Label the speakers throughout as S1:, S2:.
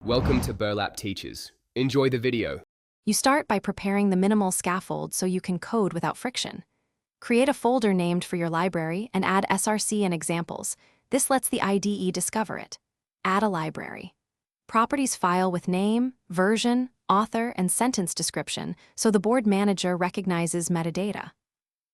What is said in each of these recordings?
S1: Welcome to Burlap Teachers. Enjoy the video.
S2: You start by preparing the minimal scaffold so you can code without friction. Create a folder named for your library and add src and examples. This lets the IDE discover it. Add a library. Properties file with name, version, author, and sentence description so the board manager recognizes metadata.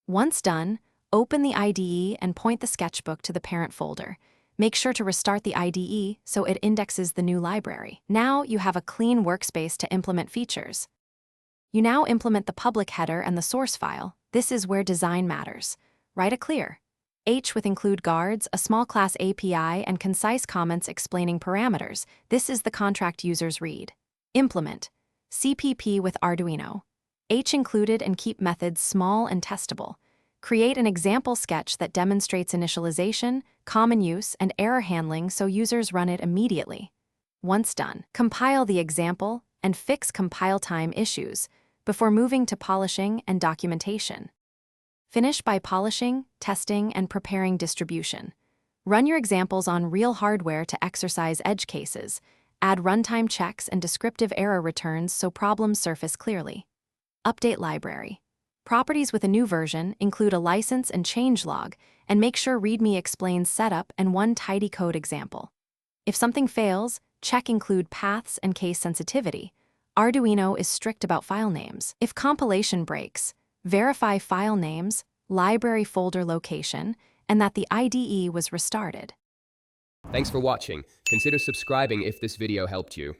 S2: Once done, open the IDE and point the sketchbook to the parent folder. Make sure to restart the IDE so it indexes the new library. Now you have a clean workspace to implement features. You now implement the public header and the source file. This is where design matters. Write a clear H with include guards, a small class API, and concise comments explaining parameters. This is the contract users read. Implement CPP with Arduino. H included and keep methods small and testable. Create an example sketch that demonstrates initialization, common use, and error handling so users run it immediately. Once done, compile the example and fix compile time issues before moving to polishing and documentation. Finish by polishing, testing, and preparing distribution. Run your examples on real hardware to exercise edge cases. Add runtime checks and descriptive error returns so problems surface clearly. Update library. Properties with a new version include a license and changelog, and make sure README explains setup and one tidy code example. If something fails, check include paths and case sensitivity. Arduino is strict about file names. If compilation breaks, verify file names, library folder location, and that the IDE was restarted.
S1: Thanks for watching. Consider subscribing if this video helped you.